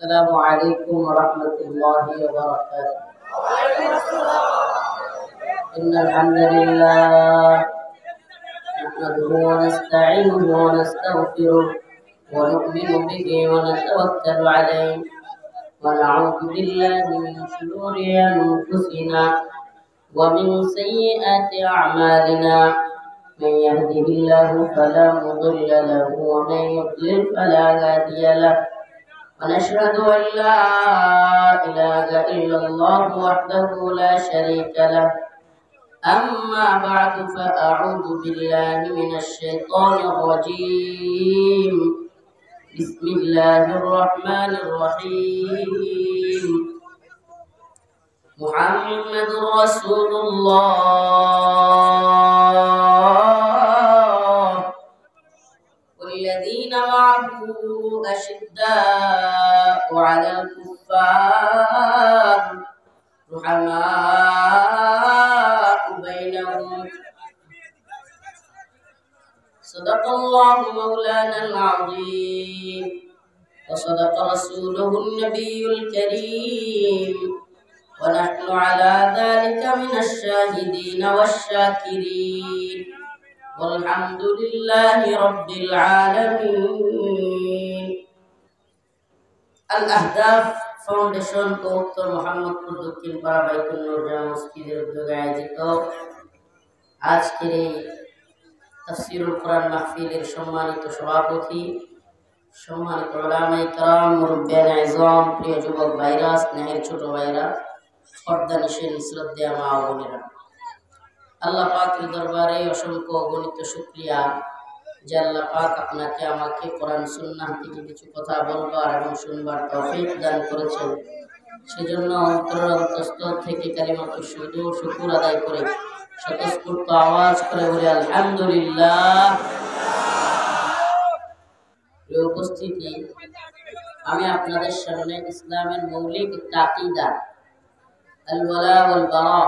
السلام عليكم ورحمة الله وبركاته. إن الحمد لله نحمده ونستعينه ونستغفره ونؤمن به ونتوكل عليه ونعوذ بالله من شرور أنفسنا ومن سيئات أعمالنا. من يهده الله فلا مضل له ومن يضلل فلا هادي له. ونشهد أن لا إله إلا الله وحده لا شريك له. أما بعد فأعوذ بالله من الشيطان الرجيم. بسم الله الرحمن الرحيم. محمد رسول الله والذين معه أشداء على الكفار رحماء بينهم. صدق الله مولانا العظيم وصدق رسوله النبي الكريم ونحن على ذلك من الشاهدين والشاكرين والحمد لله رب العالمين. الأهداف foundation ও উত্তর মোহাম্মদপুর দক্ষিণ পাড়া বাইতুল নূর জামে মসজিদের উদ্যোগে আয়োজিত আজকের এই তাফসীরুল কোরআন মাহফিলের সম্মানিত সভাপতি, সম্মানিত উলামায়ে কেরাম, মুরব্বিয়ানে আযম, প্রিয় যুবক ভাইরা, স্নেহের ছোট ভাইরা, পর্দা নিশীন শ্রদ্ধেয় মা ও বোনেরা, আল্লাহ পাকের দরবারে অসংখ্য অগণিত শুকরিয়া যে আল্লাহ পাক আপনাকে আমাকে কোরআন সুন্নাহ থেকে কিছু কথা বলবার এবং শুনবার তৌফিক দান করেছেন। সেজন্য অন্তরের অন্তঃস্থল থেকে কালিমাতুল শুকর আদায় করে স্বতঃস্ফূর্ত আওয়াজ করে বলি আলহামদুলিল্লাহ। প্রিয় উপস্থিতি, আমি আপনাদের সামনে ইসলামের মৌলিক একটা আকীদা আল ওয়ালা ওয়াল বারা,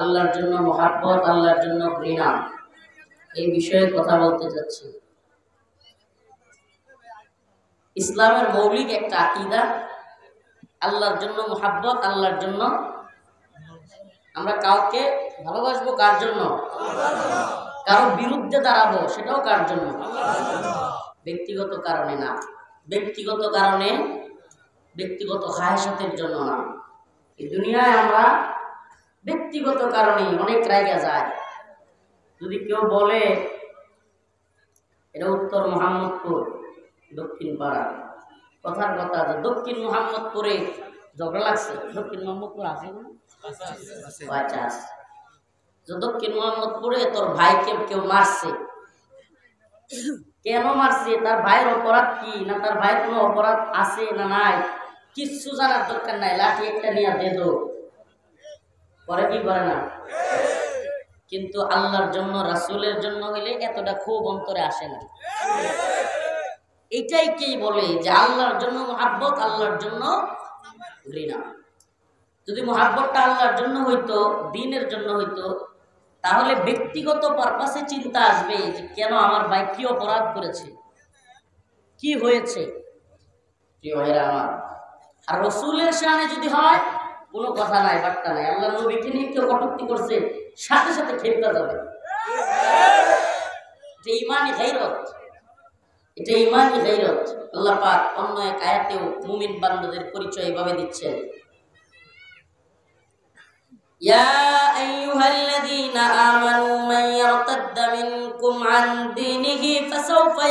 আল্লাহর জন্য মুহাব্বত, আল্লাহর জন্য ঘৃণা, এই বিষয়ে কথা বলতে যাচ্ছি। ইসলামের মৌলিক একটা আকীদা আল্লাহর জন্য মুহাব্বত, আল্লাহর জন্য। আমরা কাউকে ভালোবাসবো কার জন্য? কারো বিরুদ্ধে দাঁড়াবো সেটাও কার জন্য? ব্যক্তিগত কারণে না, ব্যক্তিগত কারণে, ব্যক্তিগত খায়সাতের জন্য না। এই দুনিয়ায় আমরা ব্যক্তিগত কারণে অনেক রাইগা যায়। যদি কেউ বলে এটা উত্তর মোহাম্মদপুর দক্ষিণ পাড়া, কথার কথা যে দক্ষিণ মোহাম্মদপুরে ঝগড়া লাগছে, দক্ষিণ মোহাম্মদপুর আছে না? আচ্ছা, যে দক্ষিণ মোহাম্মদপুরে তোর ভাইকে কেউ মারছে, কেন মারছে, তার ভাইয়ের অপরাধ কি, না তার ভাইয়ের কোনো অপরাধ আছে না নাই, কিচ্ছু জানার দরকার নাই, লাঠি একটা নিয়ে দে দো, করে কি করে না? কিন্তু আল্লাহর জন্য, রাসূলের জন্য হইলে এতটা খুব অন্তরে আসে না। এটাই কি বলে যে আল্লাহর জন্য মুহাব্বত, আল্লাহর জন্য ঘৃণা। যদি মুহাব্বতটা আল্লাহর জন্য হইতো, দ্বীনের জন্য হইতো, তাহলে ব্যক্তিগত পারপাসে চিন্তা আসবে যে কেন আমার ভাই কি অপরাধ করেছে, কি হয়েছে। প্রিয় ভাইরা আমার, আর রাসূলের শানে যদি হয় কোনো কথা নাই, বার্তা নাই। আল্লাহ নবীকে নিয়ে কেউ কটূক্তি করছে, সাথে সাথে খেপে যাবে। এটা ঈমানি গায়রত, এটা ঈমানি গায়রত। আল্লাহ পাক অন্য এক আয়াতেও মুমিন বান্দাদের পরিচয় এভাবে দিচ্ছেন, ইয়া আইয়ুহাল্লাযীনা আমানু মান ইয়ারতাদ্দা মিনকুম আন দীনিহি ফাসাওফা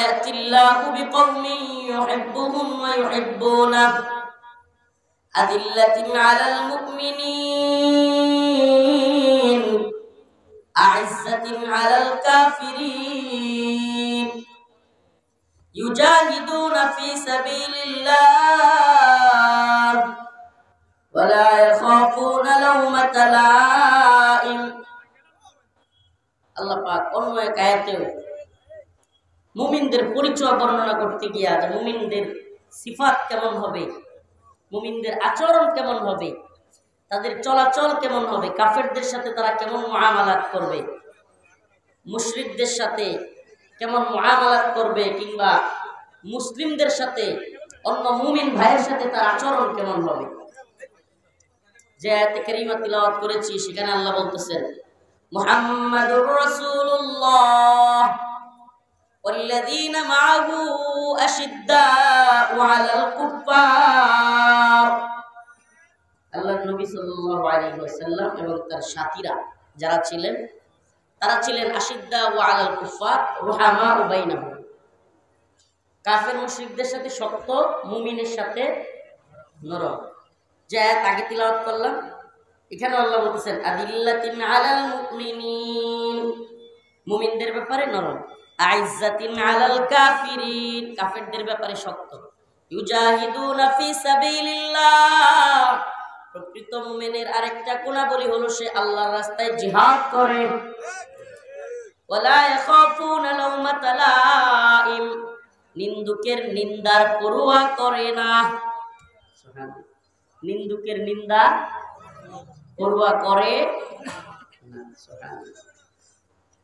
يأتي الله بقوم يحبهم ويحبونه أذلة على المؤمنين أعزة على الكافرين يجاهدون في سبيل الله ولا يخافون لومة لائم. আল্লাহ পাক অন্য এক আয়াতেও মুমিনদের পরিচয় বর্ণনা করতে গিয়া যে মুমিনদের সিফাত কেমন হবে, মুমিনদের আচরণ কেমন হবে, তাদের চলাচল কেমন হবে, কাফেরদের সাথে তারা কেমন মুআমালাত করবে, মুশরিকদের সাথে কেমন মুআমালাত করবে, কিংবা মুসলিমদের সাথে অন্য মুমিন ভাইয়ের সাথে তার আচরণ কেমন হবে। যে আয়াতে কারিমা তিলাওয়াত করেছি সেখানে আল্লাহ বলতেছেন, মুহাম্মাদুর রাসূলুল্লাহ ওয়াল্লাযীনা মাআহু আশিদ্দাউ আলাল কুফফার। আল্লাহর নবী সাল্লাল্লাহু আলাইহি ওয়াসাল্লাম এবং তার সাথীরা যারা ছিলেন তারা ছিলেন আশিদ্দাউ আলাল কুফফার রুহামাউ বাইনাহুম। কাফের মুশরিকদের সাথে শক্ত, মুমিনের সাথে নরম। যে আয়াত আগে তিলাওয়াত করলাম এখানে আল্লাহ বলতেছেন আদিল্লাতিন আলাল মুমিনিন, মুমিনদের ব্যাপারে নরম। আইজ্জাতিন আলাল কাফিরিন, কাফেরদের ব্যাপারে শক্ত। ইউজাহিদুনা ফি সাবিলিল্লাহ, প্রকৃত মুমিনের আরেকটা গুণাবলী হলো সে আল্লাহর রাস্তায় জিহাদ করে। ওয়ালা ইয়াখাফুনা লাউমাতা লাইম, নিন্দুকের নিন্দার পরোয়া করে না। নিন্দুকের নিন্দা পরোয়া করে না।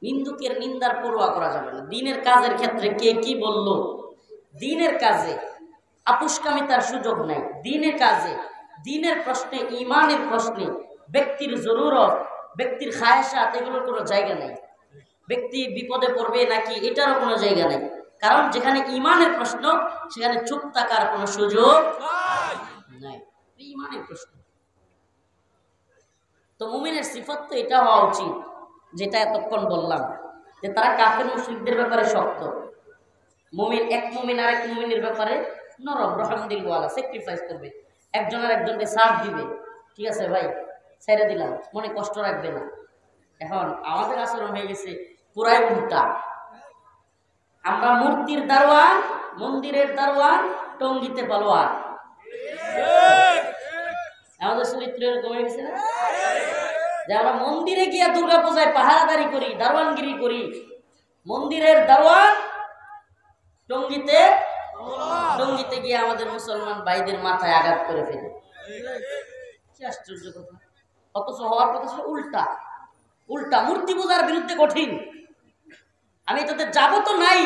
নিন্দুকের নিন্দার পরোয়া করা যাবে না। দ্বীনের কাজের ক্ষেত্রে কে কি বলল, দ্বীনের কাজে আপুষ্কামিতার সুযোগ নাই। দ্বীনের কাজে, দ্বীনের প্রশ্নে, ঈমানের প্রশ্নে ব্যক্তির জরুরত, ব্যক্তির খায়েশাত, এগুলোর কোনো জায়গা নেই। ব্যক্তি বিপদে পড়বে নাকি এটারও কোনো জায়গা নেই। কারণ যেখানে ঈমানের প্রশ্ন সেখানে চুপ থাকার কোনো সুযোগ নাই। ঈমানের প্রশ্ন তো মুমিনের সিফত তো এটা হওয়া উচিত যেটা এতক্ষণ বললাম, যে তারা কাফের মুশরিকদের ব্যাপারে শক্ত। মুমিন এক মুমিন আরেক মুমিনের ব্যাপারে নরম, রহম দিলওয়ালা, স্যাক্রিফাইস করবে, একজন আর একজনকে সাথ দিবে। ঠিক আছে ভাই, ছেড়ে দিলাম, মনে কষ্ট রাখবে না। এখন আমাদের আচরণ হয়ে গেছে পুরাই উল্টা। আমরা মূর্তির দারোয়ান, মন্দিরের দারোয়ান, টঙ্গিতে পালোয়ান। আমাদের চরিত্র এরকম হয়ে গেছে না, যে আমরা মন্দিরে গিয়া দুর্গা পূজায় পাহারাদারি করি, দারোয়ানগিরি করি। মন্দিরের দারোয়ান, টঙ্গিতে গিয়ে আমাদের মুসলমান ভাইদের মাথায় আঘাত করে ফেলে। কি আশ্চর্য কথা! অথচ হওয়ার কথা ছিল উল্টা। উল্টা মূর্তি পূজার বিরুদ্ধে কঠিন। আমি তোদের যাবো তো নাই,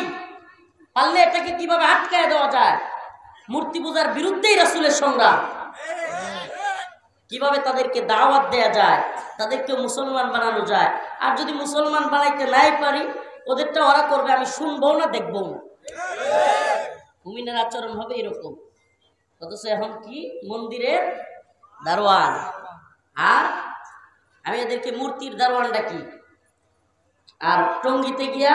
পারলে এটাকে কিভাবে আটকায় দেওয়া যায়। মূর্তি পূজার বিরুদ্ধেই রাসূলের সংগ্রাম, কিভাবে তাদেরকে দাওয়াত দেয়া যায়, তাদেরকে মুসলমান বানানো যায়। আর যদি মুসলমান বানাইতে নাই পারি, ওদেরটা ওরা করবে, আমি শুনবো না, দেখবো না। মুমিনের আচরণ হবে এরকম। অথচ এখন কি মন্দিরের দারোয়ান, আর আমি এদেরকে মূর্তির দারোয়ান ডাকি, আর টঙ্গিতে গিয়া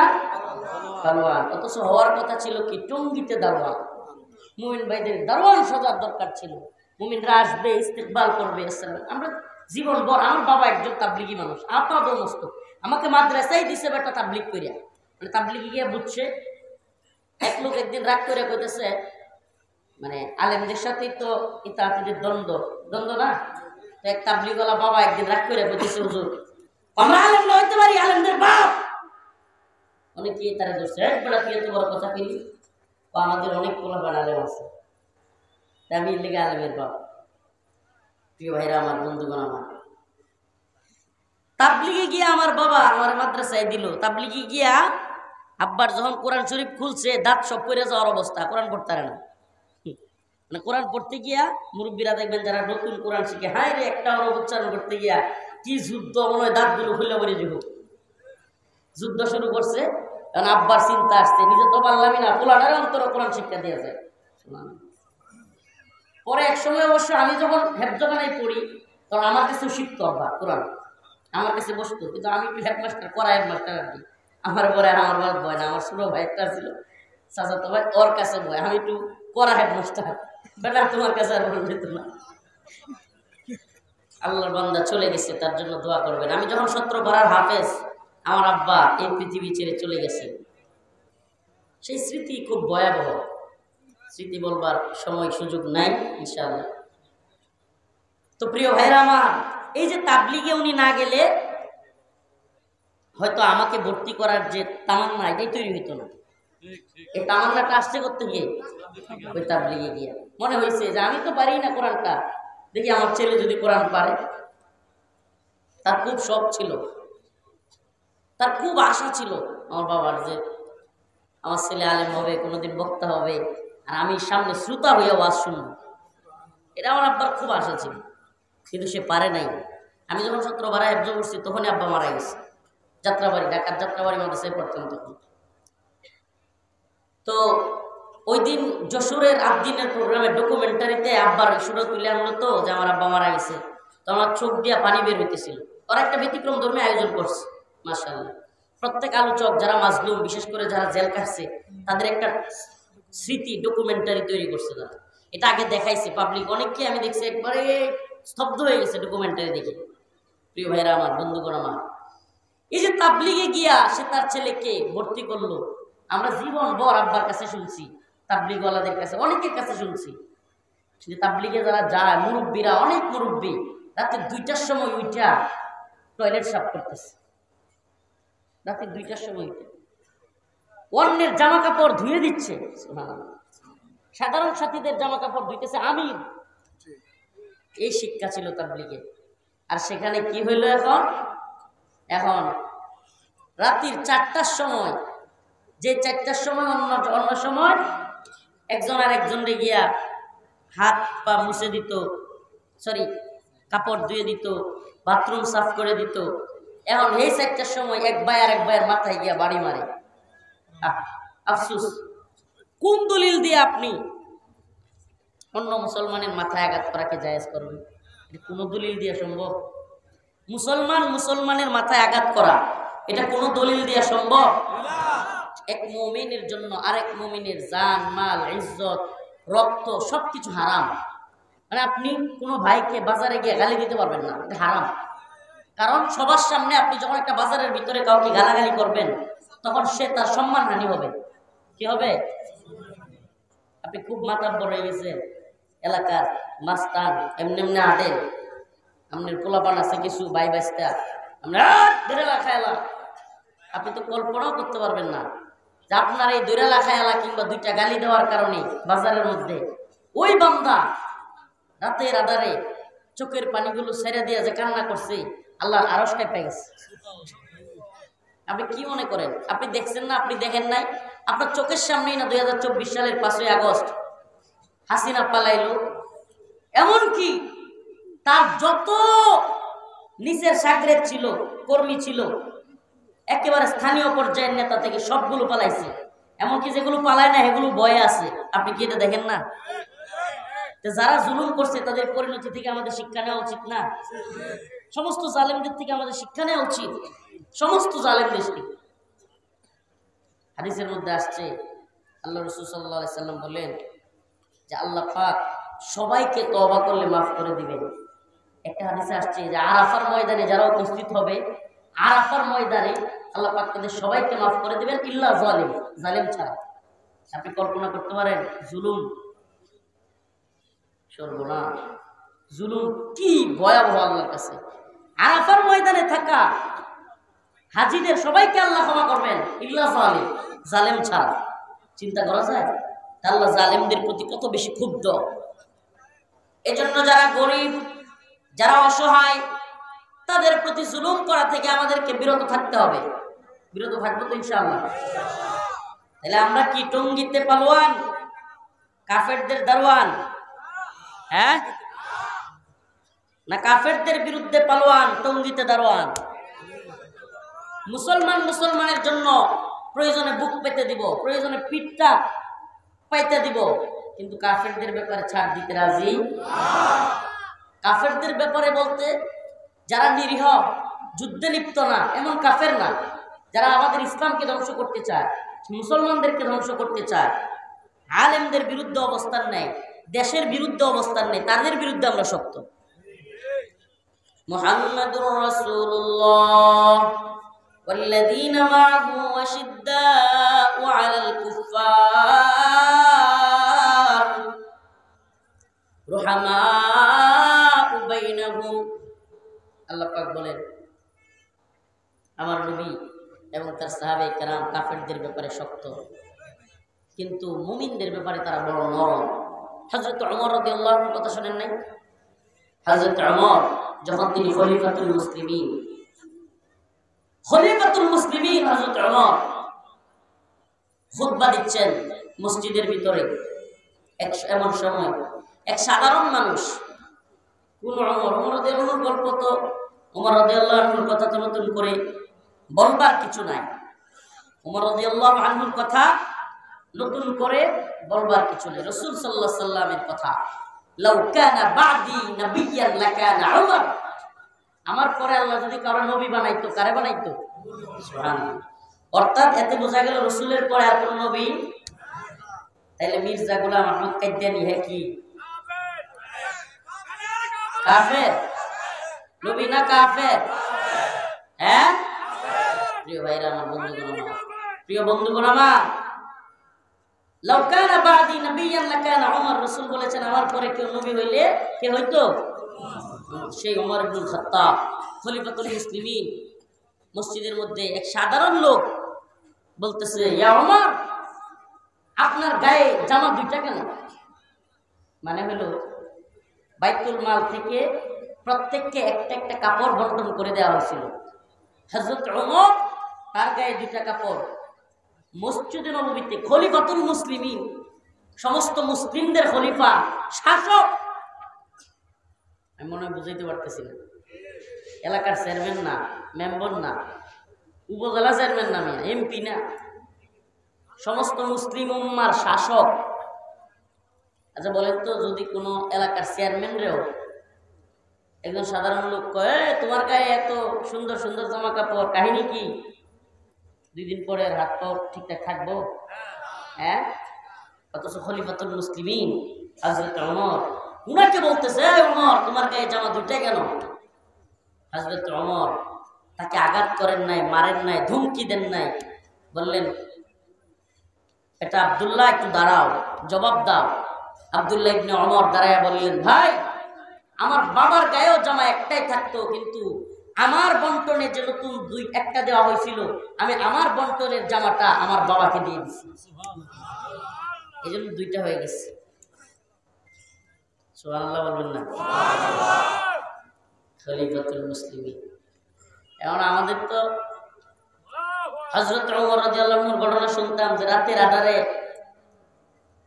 দারোয়ান। অথচ হওয়ার কথা ছিল কি টঙ্গিতে দারোয়ান। মুমিন ভাইদের দারোয়ান সাজার দরকার ছিল। মুমিনরা আসবে, ইস্তেকবাল করবে। আমরা জীবন ভর, আমার বাবা একজন তাবলিগি মানুষ, আপাদ মস্ত, আমাকে মাদ্রাসায় দিছে বেটা তাবলিগ করিয়া। মানে তাবলিগি গিয়া বুঝছে। এক লোক একদিন রাগ করে কইতেছে, মানে আলেমদের সাথেই তো ইতাআতিদের দ্বন্দ্ব না। তো এক তাবলিগওয়ালা বাবা একদিন রাগ করে কইতেছে, হুজুর আমরা আলেম না হইতে পারি, আলেমদের বাপ। অনেকে তারা ধরছে, বেটা তুই এত বড় কথা কইলি, আমাদের অনেক পোলাপান আলেম আছে, আমি লেগে আলেমের বাপ। প্রিয় ভাইরা আমার, বন্ধুগণ আমার, তাবলিগে গিয়া আমার বাবা আমার মাদ্রাসায় দিল। তাবলিগে গিয়া আব্বার যখন কোরআন শরীফ খুলছে, দাঁত সব পড়ে যাওয়ার অবস্থা, কোরআন পড়তে পারে না। মানে কোরআন পড়তে গিয়া মুরব্বীরা দেখবেন যারা নতুন কোরআন শিখে, হায় রে, একটা ওরা উচ্চারণ করতে গিয়া কি যুদ্ধ, মনে হয় দাঁতগুলো খুলে পড়ে যাব। যুদ্ধ শুরু করছে, কারণ আব্বার চিন্তা আসছে, নিজে তো পারলামই না, পোলাটার অন্তর কোরআন শিক্ষা দেওয়া যায়। পরে এক সময় অবশ্য আমি যখন হেফজখানায় পড়ি, তখন আমার কাছে শিখতো আব্বা কোরআন, আমার কাছে বসতো। কিন্তু আমি একটু হেডমাস্টার, করা হেডমাস্টার আর কি। আমার পরে আর আমার বাদ ভয় না, আমার ছোট ভাই একটা ছিল চাচাতো ভাই, ওর কাছে ভয়। আমি একটু করা হেডমাস্টার, বেটা তোমার কাছে আর বলে যেত না। আল্লাহর বান্দা চলে গেছে, তার জন্য দোয়া করবেন। আমি যখন 17 পারার হাফেজ, আমার আব্বা এই পৃথিবী ছেড়ে চলে গেছে। সেই স্মৃতি খুব ভয়াবহ, স্মৃতি বলবার সময় সুযোগ নাই ইনশাআল্লাহ। তো প্রিয় ভাইরা আমার, এই যে তাবলিগে উনি না গেলে হয়তো আমাকে ভর্তি করার যে তামান্না, এটাই তৈরি হইতো না। এই তামান্নাটা আসছে করতে গিয়ে ওই তাবলিগে গিয়ে মনে হয়েছে যে আমি তো পারি না কোরআনটা, দেখি আমার ছেলে যদি কোরআন পারে। তার খুব শখ ছিল। তার খুব আশা ছিল আমার বাবার যে আমার ছেলে আলেম হবে, কোনোদিন বক্তা হবে, আর আমি সামনে শ্রোতা হইয়া ওয়াজ শুনবো। এটা আমার আব্বার খুব আশা ছিল, কিন্তু সে পারে নাই। আমি যখন 17 হেফজ করছি তখনই আব্বা মারা গেছে। যাত্রাবাড়ি, ঢাকার যাত্রাবাড়ি মাদ্রাসায় পড়তাম তখন। তো ওই দিন যশোরের আদ্দিনের প্রোগ্রামে ডকুমেন্টারিতে আব্বার সুরত তুলে আনলো তো যে আমার আব্বা মারা গেছে। তো আমার চোখ দিয়া পানি বের হইতেছিল। ওরা একটা ব্যতিক্রম ধর্মী আয়োজন করছে, মাশাআল্লাহ। প্রত্যেক আলোচক যারা মাজলুম, বিশেষ করে যারা জেল কাটছে, তাদের একটা স্মৃতি ডকুমেন্টারি তৈরি করছে তারা। এটা আগে দেখাইছে পাবলিক, অনেককে আমি দেখছি একবারে স্তব্ধ হয়ে গেছে ডকুমেন্টারি দেখে। প্রিয় ভাইরা আমার, বন্ধুগণ আমার, এই যে তাবলিগে গিয়া সে তার ছেলেকে ভর্তি করলো, আমরা জীবন ভর আব্বার কাছে শুনছি, তাবলিগওয়ালাদের কাছে, অনেকের কাছে শুনছি যে তাবলিগে যারা যায় মুরব্বীরা, অনেক মুরব্বী রাতে 2টার সময় উঠা টয়লেট সাফ করতেছে। রাতে 2টার সময় উঠে অন্যের জামা কাপড় ধুয়ে দিচ্ছে। সাধারণ সাথীদের জামা কাপড় ধুইতেছে আমির। এই শিক্ষা ছিল তাবলিগে। আর সেখানে কি হইল এখন? এখন রাত্রির 4টার সময়, যে 4টার সময় অন্য সময় একজন আর একজনকে গিয়া হাত পা মুছে দিত, সরি কাপড় ধুয়ে দিত, বাথরুম সাফ করে দিত। এখন এই 4টার সময় এক ভাই আর এক ভাইয়ের মাথায় গিয়া বাড়ি মারে। আফসুস, কোন দলিল দিয়ে আপনি অন্য মুসলমানের মাথায় আঘাত করাকে জায়েজ করবেন? কোন দলিল দিয়ে সম্ভব? মুসলমানের মাথায় আঘাত করা, এটা কোন দলিল দিয়ে সম্ভব? এক মুমিনের জন্য আরেক মুমিনের জান, মাল, ইজ্জত, রক্ত সবকিছু হারাম। মানে আপনি কোনো ভাইকে বাজারে গিয়ে গালি দিতে পারবেন না, এটা হারাম। কারণ সবার সামনে আপনি যখন একটা বাজারের ভিতরে কাউকে গালাগালি করবেন, তখন সে তার সম্মানহানি হবে। কি হবে? আপনি খুব মাতাব্বর হয়ে গেছে, এলাকার মাস্তান, এমনি এমনি আদেন, আপনার পোলাপান আছে কিছু ভাই বাস্তা, আপনি তো কল্পনাও করতে পারবেন না যে আপনার এই 2 লাখ এলা কিংবা 2টা গালি দেওয়ার কারণে বাজারের মধ্যে ওই বান্দা রাতের আধারে চোখের পানিগুলো ছেড়ে দিয়ে যে কান্না করছে, আল্লাহর আরশ কাঁপে গেছে। আপনি কি মনে করেন? আপনি দেখছেন না? আপনি দেখেন নাই? আপনার চোখের সামনেই না 2024 সালের 5ই আগস্ট হাসিনা পালাইলো। এমনকি তার যত নিচের সাগরেদ ছিল, কর্মী ছিল, একেবারে স্থানীয় পর্যায়ের নেতা থেকে সবগুলো পালাইছে। এমনকি যেগুলো পালায় না সেগুলো ভয়ে আছে। আপনি কি এটা দেখেন না? যারা জুলুম করছে তাদের পরিণতি থেকে আমাদের শিক্ষা নেওয়া উচিত না? সমস্ত জালেমদের থেকে আমাদের শিক্ষা নেওয়া উচিত, সমস্ত জালেমদের থেকে। হাদিসের মধ্যে আসছে, আল্লাহ রাসূল সাল্লাল্লাহু আলাইহি সাল্লাম বলেন যে আল্লাহ পাক সবাইকে তওবা করলে মাফ করে দিবেন। একটা হাদিসে আসছে যে আরাফার ময়দানে যারা উপস্থিত হবে, আরাফার ময়দানে আল্লাহ পাক তাদের সবাইকে মাফ করে দিবেন, ইল্লা জালিম, জালিম ছাড়া। আপনি কল্পনা করতে পারেন জুলুম, সর্বনাশ, জুলুম কি ভয়াবহ আল্লাহর কাছে। আরাফার ময়দানে থাকা হাজিদের সবাইকে আল্লাহ ক্ষমা করবেন, ইল্লা জালিম, জালেম ছাড়া। চিন্তা করা যায় আল্লাহ জালেমদের প্রতি কত বেশি ক্ষুব্ধ। এজন্য যারা গরিব, যারা অসহায়, তাদের প্রতি জুলুম করা থেকে আমাদেরকে বিরত থাকতে হবে। বিরত থাকবো তো ইনশাআল্লাহ। তাহলে আমরা কি টঙ্গিতে পালোয়ান, কাফেরদের দারোয়ান? হ্যাঁ না, কাফেরদের বিরুদ্ধে পালোয়ান, টঙ্গিতে দারোয়ান? মুসলমানের জন্য প্রয়োজনে বুক পেতে দিব, প্রয়োজনে পিঠটা পাইতে দিব, কিন্তু কাফেরদের ব্যাপারে ছাড় দিতে রাজি। কাফেরদের ব্যাপারে বলতে যারা নিরীহ, যুদ্ধে লিপ্ত না এমন কাফের না, যারা আমাদের ইসলামকে ধ্বংস করতে চায়, মুসলমানদেরকে ধ্বংস করতে চায়, আলেমদের বিরুদ্ধে অবস্থান নেয়, দেশের বিরুদ্ধে অবস্থান নেয়, তাদের বিরুদ্ধে আমরা শক্ত। মুহাম্মাদুর রাসূলুল্লাহ ওয়াল্লাযীনা মা'আহু আশিদ্দাউ 'আলাল কুফফার রুহামাউ বাইনাহুম। আল্লাহ পাক বলেন আমার নবী এবং তার সাহাবায়ে কেরাম কাফেরদের ব্যাপারে শক্ত, কিন্তু মুমিনদের ব্যাপারে তারা বড় নরম। হযরত ওমর রাদিয়াল্লাহু আনহুর কথা শুনেন নাই? হযরত ওমর যখন তিনি খলিফাতুল মুসলিমিন, খলিফাতুল মুসলিমিন হযরত ওমর খুতবা দিচ্ছেন মসজিদের ভিতরে। এমন সময় এক সাধারণ মানুষ, কোন ওমর রাদিয়াল্লাহু আনহুর গল্প তো, ওমর রাদিয়াল্লাহু আনহুর কথা তো নতুন করে বলবার কিছু নাই। ওমর রাদিয়াল্লাহু আনহুর কথা নতুন করে বলবার কিছু নেই। রাসূল সাল্লাল্লাহু আলাইহি সাল্লামের কথা, লাউ কানা বাদি নাবিয়্যান লাকানা ওমর, আমার পরে আল্লাহ যদি কারো নবী বানাইতো, কারে বানাইতো? সুবহানাল্লাহ। অর্থাৎ এতে বোঝা গেল রাসূলের পরে আর কোন নবী। তাইলে মির্জা গোলাম আহমদ কাদিয়ানী হে কি কাফের? নবী না কাফের? হ্যাঁ প্রিয় ভাইরা আমার, বন্ধুগণ আমার, প্রিয় বন্ধুগণ আমার, লাউ কানা বাদি নাবিয়্যান লাকানা ওমর, রাসূল বলেছেন আমার পরে কেউ নবী হইলে কে হইতো? সেই ওমর ইবনুল খাত্তাব, খলিফাতুল মুসলিমিন। মসজিদের মধ্যে এক সাধারণ লোক বলতেছে, ইয়া ওমর, আপনার গায়ে জামা দুইটা কেন? মানে হলো বাইতুল মাল থেকে প্রত্যেককে একটা একটা কাপড় বন্টন করে দেওয়া হয়েছিল। হযরত ওমর তার গায়ে দুইটা কাপড়। মসজিদে নববীতে খলিফাতুল মুসলিমিন, সমস্ত মুসলিমদের খলিফা, শাসক। আমি মনে হয় বুঝাইতে পারতেছি না। এলাকার চেয়ারম্যান না, মেম্বার না, উপজেলা চেয়ারম্যান না, এমপি না, সমস্ত মুসলিম উম্মার শাসক। আচ্ছা বলেন তো, যদি কোনো এলাকার চেয়ারম্যানরেও একজন সাধারণ লোক কয়, তোমার গায়ে এত সুন্দর সুন্দর জামা কাপড়, কাহিনী কি? 2 দিন পরে হাত পাও ঠিকঠাক থাকবো? হ্যাঁ। অথচ খলিফাতুল মুসলিমিন হযরত ওমর উনাকে বলতেছে, ওমর তোমার গায়ে জামা দুইটাই কেন? হযরত ওমর তাকে আঘাত করেন নাই, মারেন নাই, ধমকি দেন নাই, বললেন, এটা আব্দুল্লাহ, একটু দাঁড়াও, জবাব দাও। আব্দুল্লাহ ইবনে ওমর দাঁড়ায় বললেন, ভাই, আমার বাবার গায়েও জামা একটাই থাকতো, কিন্তু আমার বন্টনে যে নতুন একটা দেওয়া হয়েছিল, আমি আমার বন্টনের জামাটা আমার বাবাকে দিয়ে দিছি, এই জন্য 2টা হয়ে গেছে। সুবহানাল্লাহ বলবেন না? খলিফাতুল মুসলিমিন। এখন আমাদের তো হযরত ওমর রাদিয়াল্লাহু আনহুর ঘটনা শুনতাম যে রাতের আধারে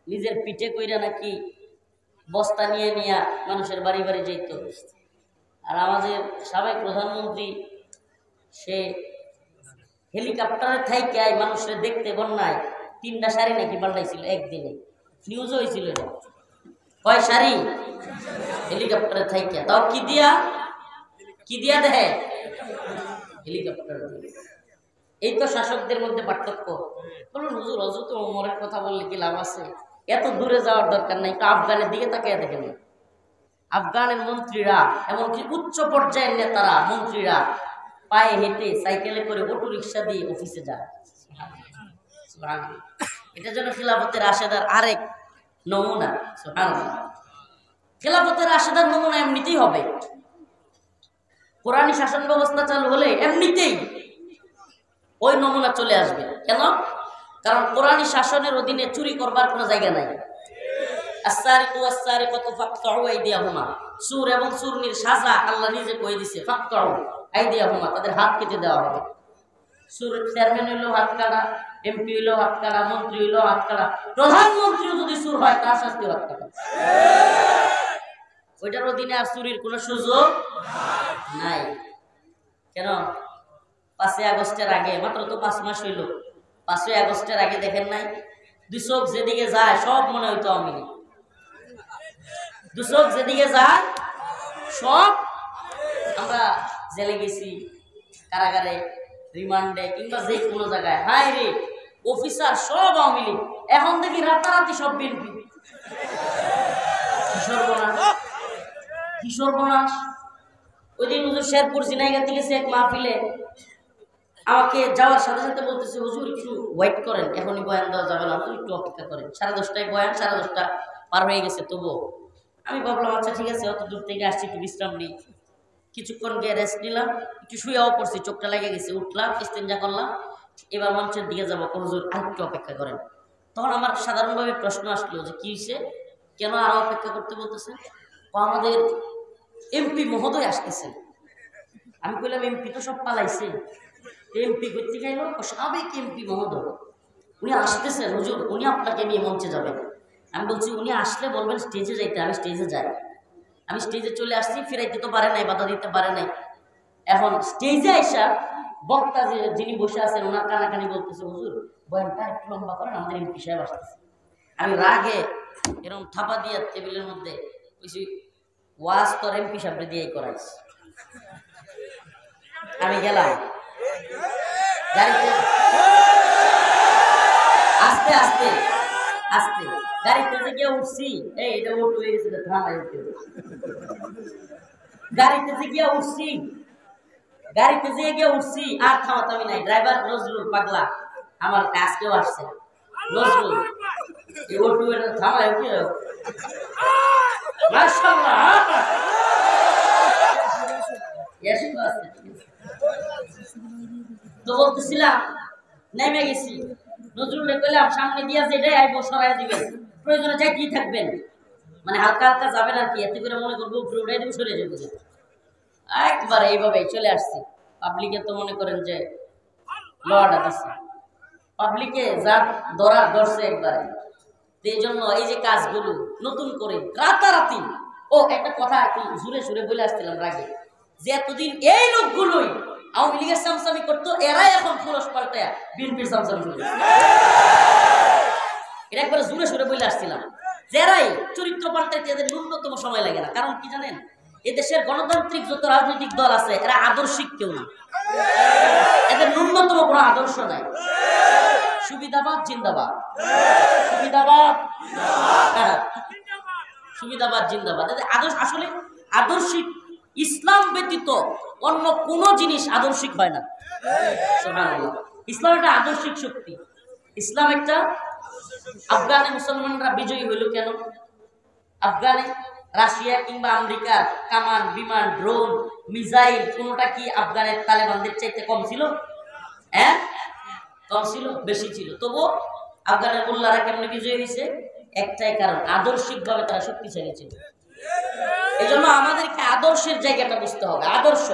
নিজের পিঠে কইরা নাকি বস্তা নিয়ে নিয়ে মানুষের বাড়ি বাড়ি যেত। আর আমাদের সাবেক প্রধানমন্ত্রী সে হেলিকপ্টারে থাইকে মানুষের দেখতে বন্যায় 3টা শাড়ি নাকি পাল্টাইছিল একদিনে, নিউজ হয়েছিল। এটা কয় শাড়ি? হেলিকপ্টারে থাইকে, তাও কি দিয়া দেখে? হেলিকপ্টার। এই তো শাসকদের মধ্যে পার্থক্য। বলুন হুজুর, হযরত ওমরের কথা বললে কি লাভ আছে? এত দূরে যাওয়ার দরকার নাই, একটু আফগানের দিকে তাকিয়ে দেখেন। আফগানের মন্ত্রীরা, এমনকি উচ্চ পর্যায়ের নেতারা, মন্ত্রীরা পায়ে হেঁটে, সাইকেলে করে, অটো রিক্সা দিয়ে অফিসে যায়। এটা যেন খিলাফতের রাশেদার আরেক নমুনা। সুবহানাল্লাহ। খিলাফতের রাশেদার নমুনা এমনিতেই হবে। কোরআনী শাসন ব্যবস্থা চালু হলে এমনিতেই ওই নমুনা চলে আসবে। কেন? কারণ কোরআনী শাসনের অধীনে চুরি করবার কোনো জায়গা নাই। আস-সারিকু ওয়াস-সারিকাতু ফাকতাউ আইদিয়াহুমা, চোর এবং চুরনির সাজা আল্লাহ নিজে কই দিয়েছে, ফাকতাউ আইদিয়াহুমা, তাদের হাত কেটে দেওয়া হবে। চোর চেয়ারম্যান হইলেও হাত কাটা, এমপি হইলেও হাত কাটা, মন্ত্রী হইলেও হাত কাটা, প্রধানমন্ত্রীও যদি চোর হয় তার শাস্তি হাত কাটা। ওইটার অধীনে আর চুরির কোনো সুযোগ নাই। কেন? 5ই আগস্টের আগে, মাত্র তো 5 মাস হইল, 5ই আগস্টের আগে দেখেন নাই, 2 চোখ যেদিকে যায় সব মনে হইতো আওয়ামী লীগ। 2 চোখ যেদিকে যায় সব, আমরা জেলে গেছি, কারাগারে, রিমান্ডে, কিংবা যে কোনো জায়গায়, হায় রে অফিসার সব আওয়ামী লীগ। এখন দেখি রাতারাতি সব বিএনপি। কি সর্বনাশ! ওই দিন হুজুর শেরপুর ঝিনাইগাঁ থেকে এক মাহফিলে আমাকে যাওয়ার সাথে সাথে বলতেছে, হুজুর একটু ওয়েট করেন, এখনই বয়ান দেওয়া যাবে না, হুজুর একটু অপেক্ষা করেন। 10:30টায় বয়ান, 10:30টা পার হয়ে গেছে। তবুও আমি ভাবলাম, আচ্ছা ঠিক আছে, অত দূর থেকে আসছি, একটু বিশ্রাম নিই। কিছুক্ষণ গিয়ে রেস্ট নিলাম, একটু শুয়েও পড়ছি, চোখটা লেগে গেছে, উঠলাম, ইস্তেঞ্জা করলাম, এবার মঞ্চের দিকে যাবো, হুজুর আরেকটু অপেক্ষা করেন। তখন আমার সাধারণভাবে প্রশ্ন আসলো যে কি হয়েছে, কেন আরো অপেক্ষা করতে বলতেছে? আমাদের এমপি মহোদয় আসতেছে। আমি কইলাম, এমপি তো সব পালাইছে, এমপি করতে গেল, সাবেক এমপি মহোদয় উনি আসতেছেন, হুজুর উনি আপনাকে নিয়ে মঞ্চে যাবেন। আমি বলছি উনি আসলে বলবেন স্টেজে যাইতে, আমি স্টেজে যাই। আমি স্টেজে চলে আসছি, ফিরাইতে তো পারে নাই, বাধা দিতে পারে নাই। এখন স্টেজে আইসা বক্তা যিনি বসে আছেন ওনার কানাকানি বলতেছে, হুজুর বয়ানটা একটু লম্বা করেন, আমাদের এমপি সাহেব আসতেছে। আমি রাগে এরকম থাপা দিয়ে টেবিলের মধ্যে কিছু ওয়াজ তোর এমপি সাহেব দিয়ে করাইছি। আমি গেলাম গাড়িতে, আস্তে আস্তে আস্তে গাড়িতে যে গিয়ে উঠছি, এই এটা উঠ হয়ে গেছে, থামাই উঠে গাড়িতে যে গিয়ে উঠছি, গাড়িতে যে গিয়ে উঠছি আর থামাতামি নাই। ড্রাইভার নজরুল পাগলা আমার আজকেও আসছে, নজরুল এই ওটু এটা থামাই উঠে মাশাআল্লাহ তো বলতেছিলাম, নেমে গেছি। নজরুলে কইলাম সামনে দিয়া যেটাই আইব সরাই দিবেন, প্রয়োজনে যাইতেই থাকবেন, মানে হালকা হালকা যাবেন আর কি, এতে করে মনে করবো উড়াই দেবো, সরে যাবো। একবার এইভাবে চলে আসছি। পাবলিকে তো মনে করেন যে লড়া দিচ্ছে, পাবলিকে যা ধরছে একবারে। এই জন্য এই যে কাজগুলো নতুন করে রাতারাতি, ও একটা কথা একটু জুড়ে সুরে বলে আসছিলাম রাগে, যে এতদিন এই লোকগুলোই আওয়ামী লীগের সামসামি করতো, এরাই এখন পুরুষ পাল্টায় বিএনপির সামসামি করছে। এটা একবারে জুড়ে সুরে বলে আসছিলাম, যারাই চরিত্র পাল্টাইতে এদের ন্যূনতম সময় লাগে না। কারণ কি জানেন, এদেশের গণতান্ত্রিক যত রাজনৈতিক দল আছে এরা আদর্শিক কেউ না, এদের ন্যূনতম কোনো আদর্শ নাই। সুবিধাবাদ জিন্দাবাদ, সুবিধাবাদ সুবিধাবাদ জিন্দাবাদ। আদর্শ আসলে আদর্শিক ইসলাম ব্যতীত অন্য কোনো জিনিস আদর্শিক হয় না। ইসলাম একটা আদর্শিক শক্তি। ইসলাম একটা, আফগানে মুসলমানরা বিজয়ী হইল কেন? আফগানে রাশিয়া কিংবা আমেরিকার কামান, বিমান, ড্রোন, মিসাইল কোনটা কি আফগানের তালেবানদের চাইতে কম ছিল? হ্যাঁ, কম ছিল? বেশি ছিল। তবুও আফগানের মোল্লারা কেমন বিজয়ী হয়েছে? একটাই কারণ, আদর্শিকভাবে তারা শক্তিশালী ছিল। এই জন্য আমাদেরকে আদর্শের জায়গাটা বুঝতে হবে। আদর্শ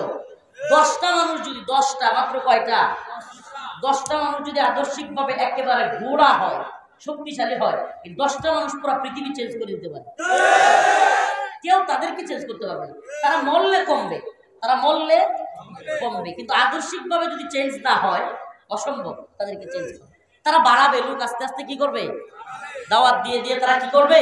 10টা মানুষ যদি, 10টা মাত্র কয়টা? 10টা মানুষ যদি আদর্শিকভাবে একেবারে গোড়া হয়, শক্তিশালী হয়, এই 10টা মানুষ পুরো পৃথিবী চেঞ্জ করে দিতে পারে। কেউ তাদেরকে চেঞ্জ করতে পারবে না। তারা মরলে কমবে, তারা মরলে কমবে, কিন্তু আদর্শিকভাবে যদি চেঞ্জ না হয় অসম্ভব তাদেরকে চেঞ্জ করে। তারা বাড়াবে, লোক আস্তে আস্তে কি করবে? দাওয়াত দিয়ে দিয়ে তারা কি করবে?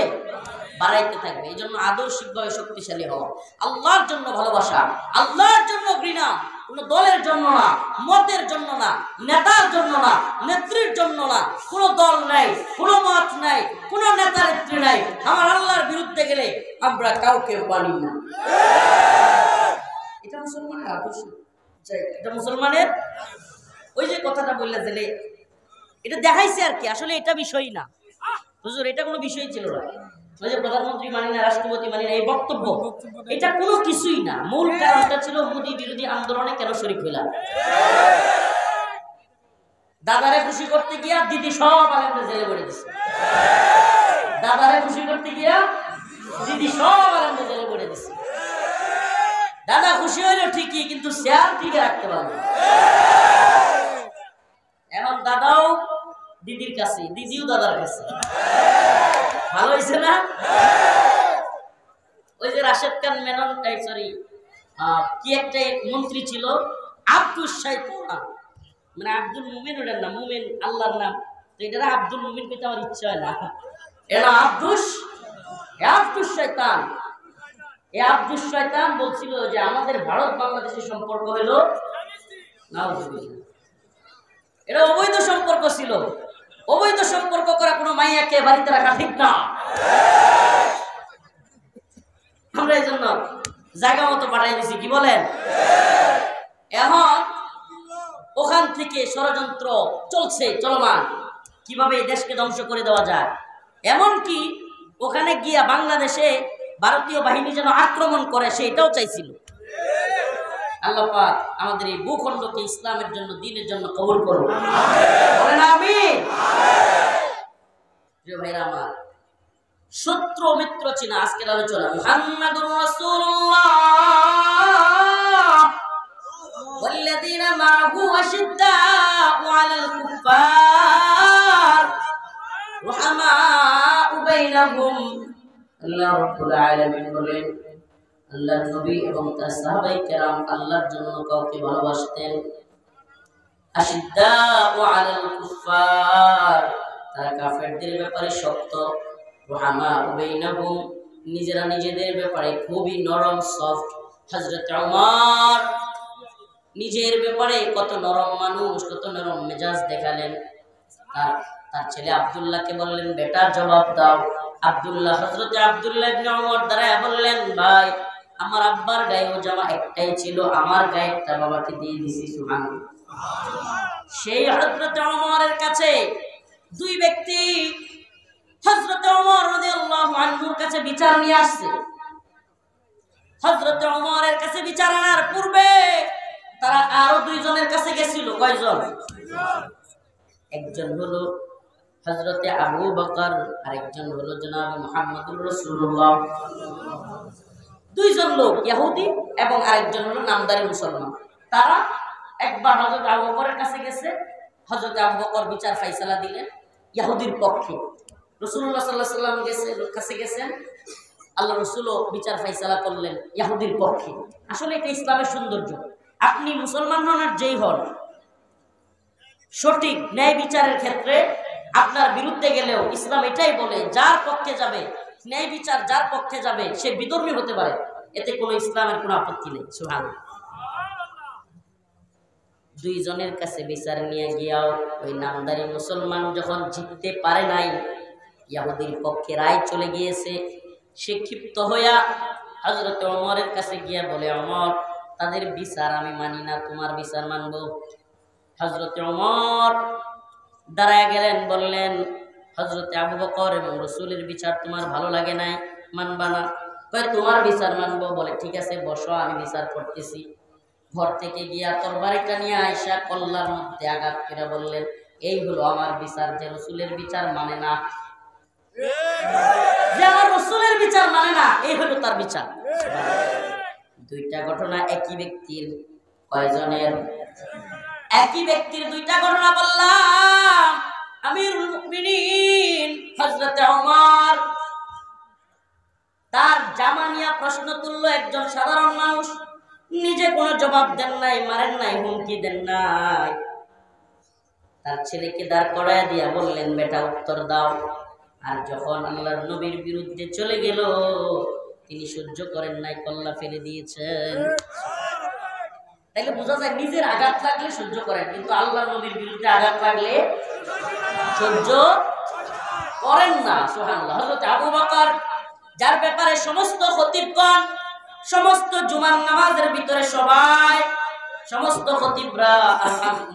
বাড়াইতে থাকবে। এই জন্য আদর্শিকভাবে শক্তিশালী হওয়া, আল্লাহর জন্য ভালোবাসা, আল্লাহর জন্য ঘৃণা, কোন দলের জন্য না, মতের জন্য না, নেতার জন্য না, নেত্রীর জন্য না। কোন দল নাই, কোন মত নাই, কোন নেতা নেত্রী নাই। আমার আল্লাহর বিরুদ্ধে গেলে আমরা কাউকে মানি না। এটা মুসলমানের আদর্শ, এটা মুসলমানের। ওই যে কথাটা বললে দিলে, এটা দেখাইছে আর কি, আসলে এটা বিষয় না হুজুর, এটা কোনো বিষয় ছিল না। ওই যে প্রধানমন্ত্রী মানি না, রাষ্ট্রপতি মানি না, এই বক্তব্য, এটা কোনো কিছুই না। মূল কারণটা ছিল মোদী বিরোধী আন্দোলনে কেন শরীক হইলাম। দাদারে খুশি করতে গিয়া দিদি সব আলেমদের জেলে ভরে দিছে। দাদারে খুশি করতে গিয়া দিদি সব আলেমদের জেলে ভরে দিছে। দাদা খুশি হইলো ঠিকই, কিন্তু শেয়ার ঠিকই রাখতে পারবে। এখন দাদাও দিদির কাছে, দিদিও দাদার কাছে। ভালো হয়েছে না? ওই যে রাশেদ খান মেনন, সরি কি একটা মন্ত্রী ছিল, আব্দুল শাইতান, মানে আব্দুল মুমিন, ওটার নাম মুমিন আল্লাহর নাম, তো এটা আব্দুল মুমিন পেতে আমার ইচ্ছা হয় না। এটা আব্দুল শাইতান। এই আব্দুল শাইতান বলছিল যে আমাদের ভারত বাংলাদেশের সম্পর্ক হলো না, এটা অবৈধ সম্পর্ক ছিল। অবৈধ সম্পর্ক করা কোনো মাইয়াকে বাড়িতে রাখা ঠিক না। আমরা এই জন্য জায়গা মতো পাঠাই দিছি, কি বলেন? এখন ওখান থেকে ষড়যন্ত্র চলছে, চলমান, কিভাবে এই দেশকে ধ্বংস করে দেওয়া যায়। এমনকি ওখানে গিয়া বাংলাদেশে ভারতীয় বাহিনী যেন আক্রমণ করে সেটাও চাইছিল। আল্লাহ পাক আমাদের এই ভূখণ্ডকে ইসলামের জন্য, দ্বীনের জন্য কবুল করুন, বলেন আমিন। প্রিয় ভাইরা আমার, শত্রু মিত্র চিনা আজকের আলোচনা। মুহাম্মাদুর রাসূলুল্লাহ ওয়াল্লাযীনা মা'আহু আশিদ্দাউ 'আলাল কুফফার রুহামাউ বাইনাহুম। আল্লাহ রাব্বুল আলামিন বলেন, আল্লাহর নবী এবং তার সাহাবায়ে কেরাম আল্লাহর জন্য কাউকে ভালোবাসতেন। আশিদ্দাউ 'আলাল কুফফার, তারা কাফেরদের ব্যাপারে শক্ত। রুহামাউ বাইনাহুম, নিজেরা নিজেদের ব্যাপারে খুবই নরম, সফট। হযরত ওমর নিজের ব্যাপারে কত নরম মানুষ, কত নরম মেজাজ দেখালেন। তার ছেলে আব্দুল্লাহকে বললেন, বেটা জবাব দাও। আব্দুল্লাহ, হযরতে আব্দুল্লাহ ইবনে ওমর দাঁড়ায় বললেন, ভাই আমার আব্বার গায়ে জামা একটাই ছিল, আমার গায়ে একটা বাবাকে দিয়ে দিছি। সুবহানাল্লাহ। সেই হযরতে ওমরের কাছে দুই ব্যক্তি হযরতে ওমর রাদিয়াল্লাহু আনহুর কাছে বিচার নিয়ে আসছে। হযরতে ওমরের কাছে বিচার আনার পূর্বে তারা আরো দুইজনের কাছে গেছিল। কয়জন? একজন হলো হযরতে আবু বকর, আরেকজন হলো জনাব মুহাম্মদুর রাসূলুল্লাহ। দুইজন লোক, ইহুদি এবং আরেকজন হলো নামদারি মুসলমান। তারা একবার হযরত আবু বকরের কাছে গেছে। হযরত আবু বকর বিচার ফাইসালা দিলেন ইহুদির পক্ষে। রাসূলুল্লাহ সাল্লাল্লাহু আলাইহি ওয়াসাল্লাম কাছে গেছেন, আল্লাহ রাসূলও বিচার ফাইসালা করলেন ইহুদির পক্ষে। আসলে এটা ইসলামের সৌন্দর্য। আপনি মুসলমান হন আর যেই হন, সঠিক ন্যায় বিচারের ক্ষেত্রে আপনার বিরুদ্ধে গেলেও ইসলাম এটাই বলে, যার পক্ষে যাবে, ন্যায় বিচার যার পক্ষে যাবে সে বিধর্মী হতে পারে, এতে কোনো ইসলামের কোনো আপত্তি নেই। সুবহানাল্লাহ। দুইজনের কাছে বিচার নিয়ে গিয়াও ওই নামদারি মুসলমান যখন জিততে পারে নাই, ইহুদির পক্ষে রায় চলে গিয়েছে, সে ক্ষিপ্ত হইয়া হযরত ওমরের কাছে গিয়া বলে, ওমর তাদের বিচার আমি মানি না, তোমার বিচার মানব। হযরত ওমর দাঁড়ায় গেলেন, বললেন, হযরত আবু বকর এবং রাসূলের বিচার তোমার ভালো লাগে নাই, মানবা না? কয় তোমার বিচার মানব। বলে ঠিক আছে বসো, আমি বিচার করতেছি। ঘর থেকে গিয়া তরবারিটা নিয়ে আয়েশা কল্লার মধ্যে আঘাত করে বললেন, এই হলো আমার বিচার, যে রাসূলের বিচার মানে না, যে আমার রাসূলের বিচার মানে না, এই হলো তার বিচার। দুইটা ঘটনা একই ব্যক্তির। কয়জনের? একই ব্যক্তির দুইটা ঘটনা বললাম। আমিরুল মুমিনিন হযরত ওমর তার জামা নিয়ে প্রশ্ন তুলল একজন সাধারণ মানুষ, নিজে কোনো জবাব দেন নাই, মারেন নাই, হুমকি দেন নাই। তার ছেলেকে দাঁড় করায় দিয়া বললেন, বেটা উত্তর দাও। আর যখন আল্লাহর নবীর বিরুদ্ধে চলে গেল, তিনি সহ্য করেন নাই, কল্লা ফেলে দিয়েছেন। তাইলে বোঝা যায় নিজের আঘাত লাগলে সহ্য করেন, কিন্তু আল্লাহর নবীর বিরুদ্ধে আঘাত লাগলে সহ্য করেন না। সুবহানাল্লাহ। হযরত আবু বকর, যার ব্যাপারে সমস্ত খতিবগণ, সমস্ত জুমার নামাজের ভিতরে সবাই, সমস্ত খতিবরা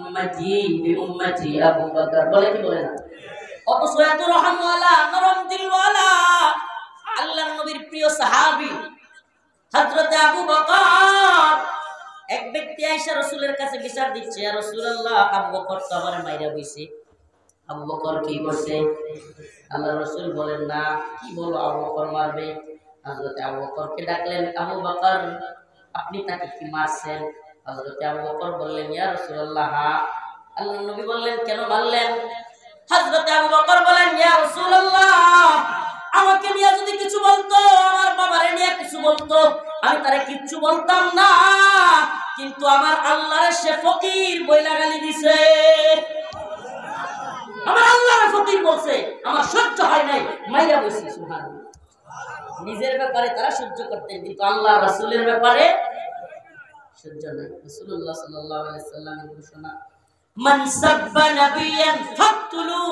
উম্মতি উম্মতি আবু বকর বলে, কি বলে না? অথচ এত রহমওয়ালা, নরম দিলওয়ালা, আল্লাহর নবীর প্রিয় সাহাবী হযরত আবু বকর, এক ব্যক্তি আয়েশা রাসূলের কাছে বিচার দিচ্ছে, ইয়া রাসূলুল্লাহ আবু বকর তো আমার মাইরা বইছে। আবু বকর কি করছে? আল্লাহ রাসূল বলেন, না কি বলো, আবু বকর মারবে? হযরত আবু বকরকে ডাকলেন, আবু বকর আপনি তাকে কি মারছেন? হযরত আবু বকর বললেন, ইয়া রাসূলুল্লাহ। আল্লাহর নবী বললেন, কেন মারলেন? হযরত আবু বকর বলেন, ইয়া রাসূলুল্লাহ আমাকে নিয়ে যদি কিছু বলতো, আমার বাবারে নিয়ে কিছু বলতো, আমি তারে কিচ্ছু বলতাম না, কিন্তু আমার আল্লাহর সে ফকির বইলা গালি দিছে। আমার আল্লাহর ফকির বলছে, আমার সহ্য হয় নাই, মাইরা বইছি। সুবহানাল্লাহ। নিজের ব্যাপারে তারা সহ্য করতেন, কিন্তু আল্লাহ রাসূলের ব্যাপারে সহ্য নাই। রাসূলুল্লাহ সাল্লাল্লাহু আলাইহি ওয়াসাল্লামের ঘোষণা, মান সাব্বা নাবিয়ান ফাকতুলু।